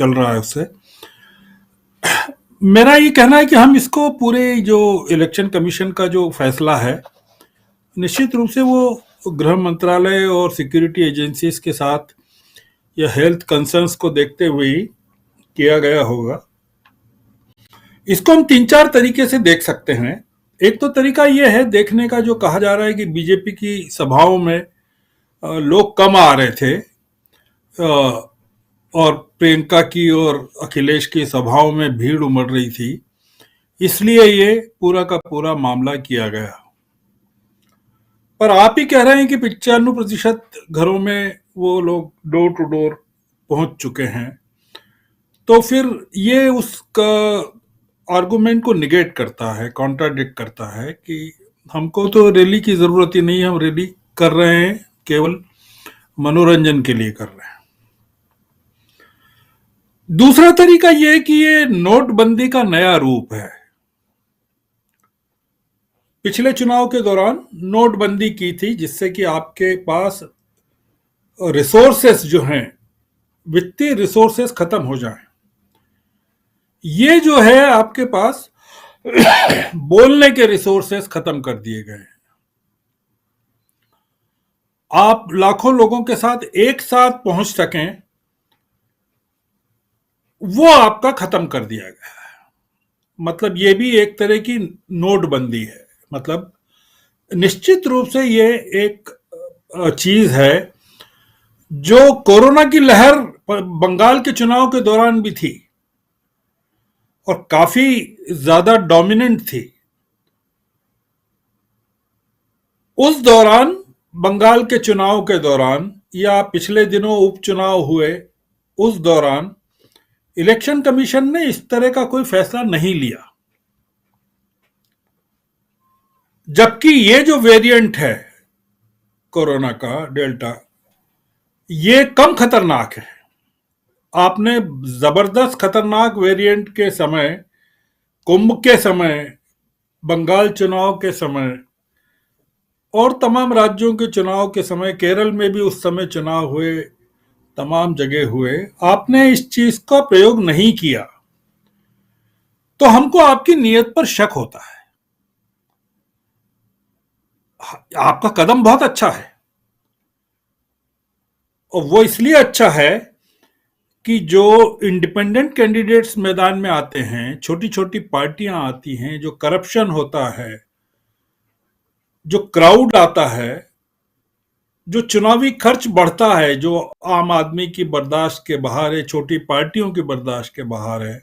चल रहा है उससे। मेरा ये कहना है कि हम इसको पूरे जो इलेक्शन कमीशन का जो फैसला है, निश्चित रूप से वो गृह मंत्रालय और सिक्योरिटी एजेंसीज के साथ या हेल्थ कंसर्न्स को देखते हुए ही किया गया होगा। इसको हम तीन चार तरीके से देख सकते हैं। एक तो तरीका ये है देखने का, जो कहा जा रहा है कि बीजेपी की सभाओं में लोग कम आ रहे थे, और प्रियंका की और अखिलेश की सभाओं में भीड़ उमड़ रही थी, इसलिए ये पूरा का पूरा मामला किया गया। पर आप ही कह रहे हैं कि 95% घरों में वो लोग डोर टू डोर पहुंच चुके हैं, तो फिर ये उसका आर्गुमेंट को निगेट करता है, कॉन्ट्राडिक्ट करता है कि हमको तो रैली की जरूरत ही नहीं है, हम रैली कर रहे हैं केवल मनोरंजन के लिए कर रहे हैं। दूसरा तरीका यह है कि ये नोटबंदी का नया रूप है। पिछले चुनाव के दौरान नोटबंदी की थी जिससे कि आपके पास रिसोर्सेस जो हैं, वित्तीय रिसोर्सेस खत्म हो जाएं। ये जो है आपके पास बोलने के रिसोर्सेस खत्म कर दिए गए हैं। आप लाखों लोगों के साथ एक साथ पहुंच सकें, वो आपका खत्म कर दिया गया है। मतलब ये भी एक तरह की नोटबंदी है। मतलब निश्चित रूप से ये एक चीज है जो कोरोना की लहर बंगाल के चुनाव के दौरान भी थी और काफी ज्यादा डोमिनेंट थी। उस दौरान, बंगाल के चुनाव के दौरान या पिछले दिनों उपचुनाव हुए उस दौरान, इलेक्शन कमीशन ने इस तरह का कोई फैसला नहीं लिया। जबकि ये जो वेरिएंट है कोरोना का, डेल्टा, ये कम खतरनाक है। आपने जबरदस्त खतरनाक वेरिएंट के समय, कुंभ के समय, बंगाल चुनाव के समय और तमाम राज्यों के चुनाव के समय, केरल में भी उस समय चुनाव हुए, तमाम जगह हुए, आपने इस चीज का प्रयोग नहीं किया। तो हमको आपकी नीयत पर शक होता है। आपका कदम बहुत अच्छा है, और वो इसलिए अच्छा है कि जो इंडिपेंडेंट कैंडिडेट्स मैदान में आते हैं, छोटी छोटी पार्टियां आती हैं, जो करप्शन होता है, जो क्राउड आता है, जो चुनावी खर्च बढ़ता है, जो आम आदमी की बर्दाश्त के बाहर है, छोटी पार्टियों की बर्दाश्त के बाहर है,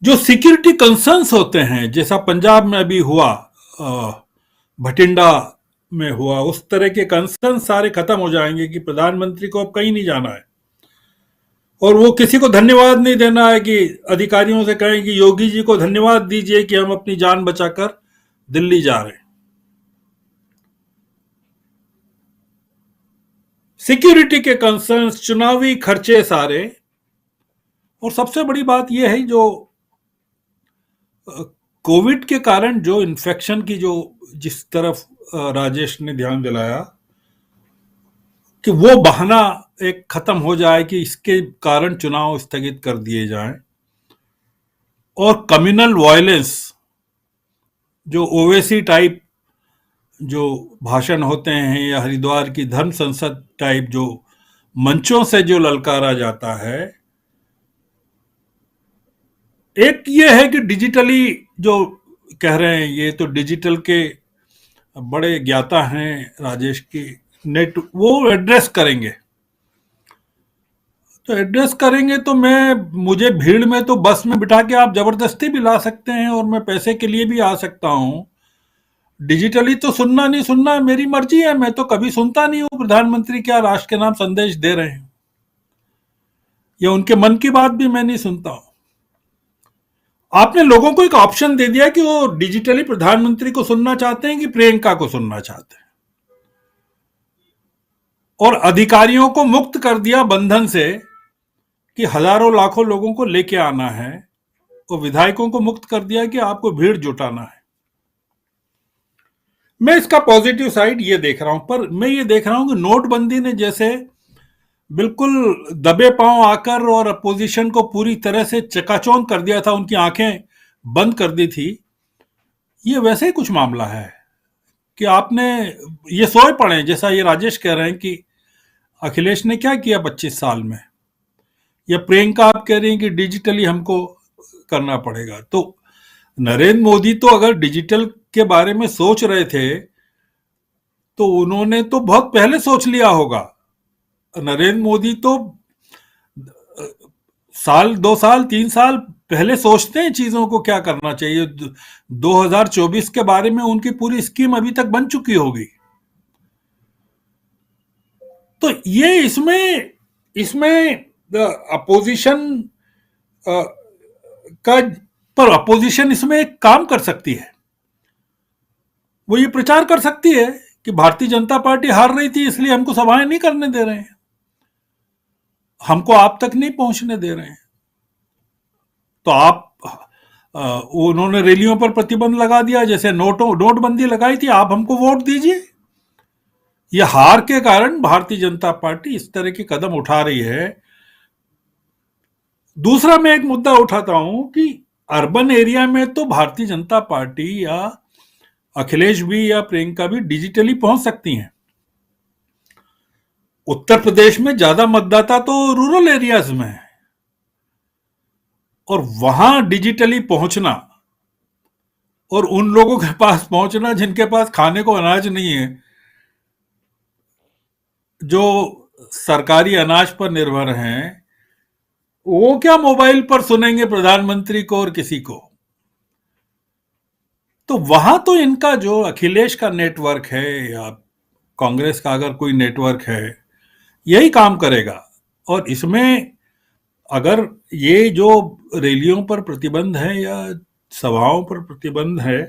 जो सिक्योरिटी कंसर्न्स होते हैं, जैसा पंजाब में अभी हुआ, भटिंडा में हुआ, उस तरह के कंसर्न सारे खत्म हो जाएंगे कि प्रधानमंत्री को अब कहीं नहीं जाना है, और वो किसी को धन्यवाद नहीं देना है कि अधिकारियों से कहें कि योगी जी को धन्यवाद दीजिए कि हम अपनी जान बचाकर दिल्ली जा रहे हैं। सिक्योरिटी के कंसर्न्स, चुनावी खर्चे सारे, और सबसे बड़ी बात यह है जो कोविड के कारण जो इन्फेक्शन की जो जिस तरफ राजेश ने ध्यान दिलाया कि वो बहाना एक खत्म हो जाए कि इसके कारण चुनाव स्थगित कर दिए जाएं, और कम्युनल वायलेंस, जो ओवैसी टाइप जो भाषण होते हैं या हरिद्वार की धर्म संसद टाइप जो मंचों से जो ललकारा जाता है, एक ये है कि डिजिटली जो कह रहे हैं, ये तो डिजिटल के बड़े ज्ञाता हैं राजेश की, नेट वो एड्रेस करेंगे, तो एड्रेस करेंगे तो मुझे भीड़ में तो बस में बिठा के आप जबरदस्ती भी ला सकते हैं और मैं पैसे के लिए भी आ सकता हूं। डिजिटली तो सुनना नहीं सुनना मेरी मर्जी है, मैं तो कभी सुनता नहीं हूं प्रधानमंत्री क्या राष्ट्र के नाम संदेश दे रहे हैं, या उनके मन की बात भी मैं नहीं सुनता हूं। आपने लोगों को एक ऑप्शन दे दिया कि वो डिजिटली प्रधानमंत्री को सुनना चाहते हैं कि प्रियंका को सुनना चाहते हैं, और अधिकारियों को मुक्त कर दिया बंधन से कि हजारों लाखों लोगों को लेके आना है, और विधायकों को मुक्त कर दिया कि आपको भीड़ जुटाना है। मैं इसका पॉजिटिव साइड ये देख रहा हूं, पर मैं ये देख रहा हूं कि नोटबंदी ने जैसे बिल्कुल दबे पांव आकर और अपोजिशन को पूरी तरह से चकाचौंध कर दिया था, उनकी आंखें बंद कर दी थी। ये वैसे ही कुछ मामला है कि आपने ये सोए पड़े हैं, जैसा ये राजेश कह रहे हैं कि अखिलेश ने क्या किया 25 साल में, या प्रियंका आप कह रही हैं कि डिजिटली हमको करना पड़ेगा। तो नरेंद्र मोदी तो अगर डिजिटल के बारे में सोच रहे थे तो उन्होंने तो बहुत पहले सोच लिया होगा। नरेंद्र मोदी तो साल 2 साल 3 साल पहले सोचते हैं चीजों को क्या करना चाहिए। 2024 के बारे में उनकी पूरी स्कीम अभी तक बन चुकी होगी। तो ये इसमें इसमें अपोजिशन का, पर अपोजिशन इसमें एक काम कर सकती है। वो ये प्रचार कर सकती है कि भारतीय जनता पार्टी हार रही थी इसलिए हमको सभाएं नहीं करने दे रहे हैं, हमको आप तक नहीं पहुंचने दे रहे हैं। तो आप उन्होंने रैलियों पर प्रतिबंध लगा दिया, जैसे नोटबंदी लगाई थी, आप हमको वोट दीजिए। यह हार के कारण भारतीय जनता पार्टी इस तरह के कदम उठा रही है। दूसरा मैं एक मुद्दा उठाता हूं कि अर्बन एरिया में तो भारतीय जनता पार्टी या अखिलेश भी या प्रियंका भी डिजिटली पहुंच सकती हैं। उत्तर प्रदेश में ज्यादा मतदाता तो रूरल एरियाज में है, और वहां डिजिटली पहुंचना और उन लोगों के पास पहुंचना जिनके पास खाने को अनाज नहीं है, जो सरकारी अनाज पर निर्भर हैं, वो क्या मोबाइल पर सुनेंगे प्रधानमंत्री को और किसी को। तो वहां तो इनका जो अखिलेश का नेटवर्क है या कांग्रेस का अगर कोई नेटवर्क है, यही काम करेगा। और इसमें अगर ये जो रैलियों पर प्रतिबंध है या सभाओं पर प्रतिबंध है,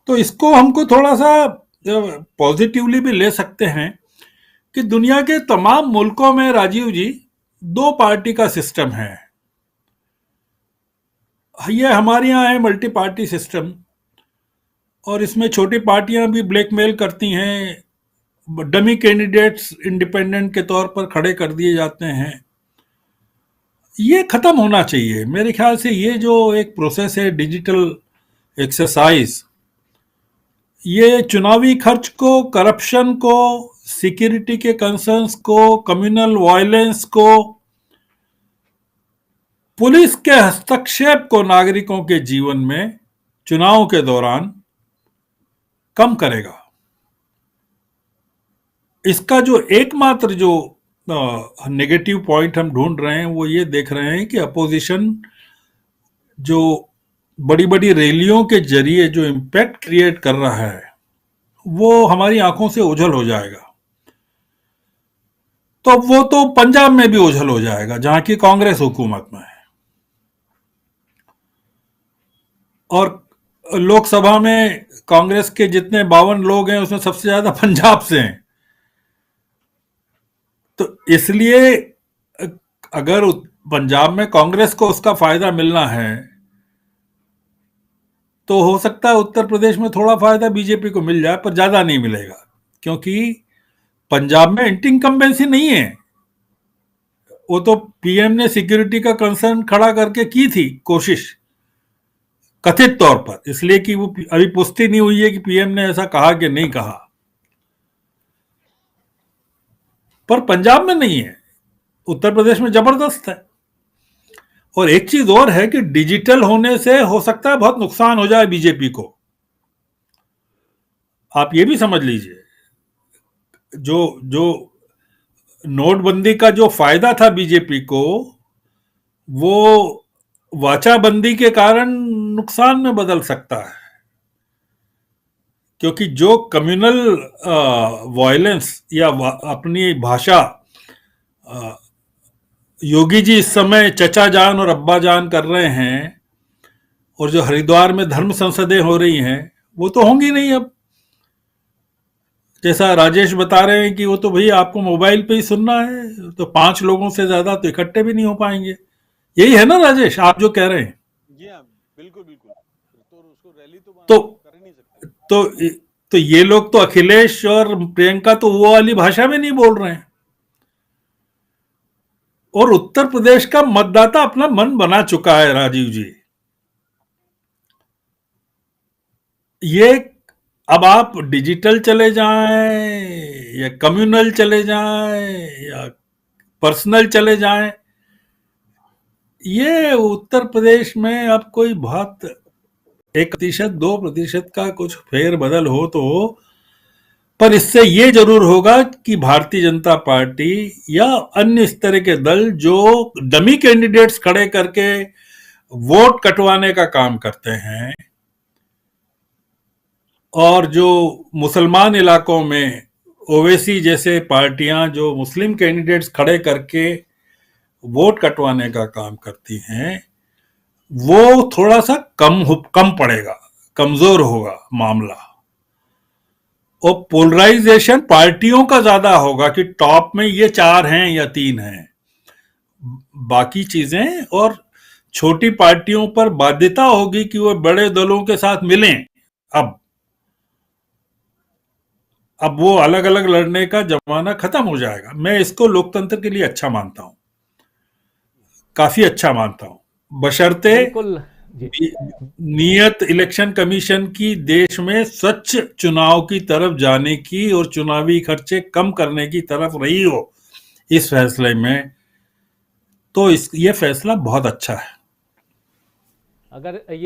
तो इसको हमको थोड़ा सा पॉजिटिवली भी ले सकते हैं कि दुनिया के तमाम मुल्कों में, राजीव जी, 2 पार्टी का सिस्टम है। ये हमारे यहाँ है मल्टी पार्टी सिस्टम, और इसमें छोटी पार्टियां भी ब्लैकमेल करती हैं, डमी कैंडिडेट्स इंडिपेंडेंट के तौर पर खड़े कर दिए जाते हैं। ये खत्म होना चाहिए मेरे ख्याल से। ये जो एक प्रोसेस है डिजिटल एक्सरसाइज, ये चुनावी खर्च को, करप्शन को, सिक्योरिटी के कंसर्न्स को, कम्युनल वायलेंस को, पुलिस के हस्तक्षेप को नागरिकों के जीवन में चुनाव के दौरान कम करेगा। इसका जो एकमात्र जो नेगेटिव पॉइंट हम ढूंढ रहे हैं वो ये देख रहे हैं कि अपोजिशन जो बड़ी बड़ी रैलियों के जरिए जो इम्पैक्ट क्रिएट कर रहा है वो हमारी आंखों से ओझल हो जाएगा। तो वो तो पंजाब में भी ओझल हो जाएगा जहां की कांग्रेस हुकूमत में है, और लोकसभा में कांग्रेस के जितने 52 लोग हैं उसमें सबसे ज्यादा पंजाब से हैं। तो इसलिए अगर पंजाब में कांग्रेस को उसका फायदा मिलना है तो हो सकता है उत्तर प्रदेश में थोड़ा फायदा बीजेपी को मिल जाए, पर ज्यादा नहीं मिलेगा, क्योंकि पंजाब में एंटी इनकम्बेंसी नहीं है। वो तो पीएम ने सिक्योरिटी का कंसर्न खड़ा करके की थी कोशिश, कथित तौर पर, इसलिए कि वो अभी पुष्टि नहीं हुई है कि पीएम ने ऐसा कहा कि नहीं कहा, पर पंजाब में नहीं है, उत्तर प्रदेश में जबरदस्त है। और एक चीज और है कि डिजिटल होने से हो सकता है बहुत नुकसान हो जाए बीजेपी को। आप ये भी समझ लीजिए, जो जो नोटबंदी का जो फायदा था बीजेपी को, वो वाचाबंदी के कारण नुकसान में बदल सकता है, क्योंकि जो कम्युनल वायलेंस या अपनी भाषा योगी जी इस समय चचा जान और अब्बा जान कर रहे हैं, और जो हरिद्वार में धर्म संसदें हो रही हैं, वो तो होंगी नहीं अब। जैसा राजेश बता रहे हैं कि वो तो भैया आपको मोबाइल पे ही सुनना है, तो 5 लोगों से ज्यादा तो इकट्ठे भी नहीं हो पाएंगे। यही है ना राजेश, आप जो कह रहे हैं। जी हाँ, बिल्कुल बिल्कुल। तो उसको रैली तो तो कर ही नहीं सकते। तो तो ये लोग तो, अखिलेश और प्रियंका तो वो वाली भाषा में नहीं बोल रहे हैं। और उत्तर प्रदेश का मतदाता अपना मन बना चुका है राजीव जी। ये अब आप डिजिटल चले जाएं या कम्युनल चले जाएं या पर्सनल चले जाएं, ये उत्तर प्रदेश में अब कोई बहुत 1% 2% का कुछ फेर बदल हो तो हो, पर इससे ये जरूर होगा कि भारतीय जनता पार्टी या अन्य इस तरह के दल जो डमी कैंडिडेट्स खड़े करके वोट कटवाने का काम करते हैं और जो मुसलमान इलाकों में ओवैसी जैसे पार्टियां जो मुस्लिम कैंडिडेट्स खड़े करके वोट कटवाने का काम करती हैं, वो थोड़ा सा कम पड़ेगा, कमजोर होगा मामला। और पोलराइजेशन पार्टियों का ज्यादा होगा कि टॉप में ये 4 हैं या 3 हैं, बाकी चीजें और छोटी पार्टियों पर बाध्यता होगी कि वो बड़े दलों के साथ मिलें। अब वो अलग अलग लड़ने का जमाना खत्म हो जाएगा। मैं इसको लोकतंत्र के लिए अच्छा मानता हूं, काफी अच्छा मानता हूं, बशर्ते बिल्कुल जी। नियत इलेक्शन कमीशन की देश में स्वच्छ चुनाव की तरफ जाने की और चुनावी खर्चे कम करने की तरफ रही हो इस फैसले में, तो ये फैसला बहुत अच्छा है। अगर ये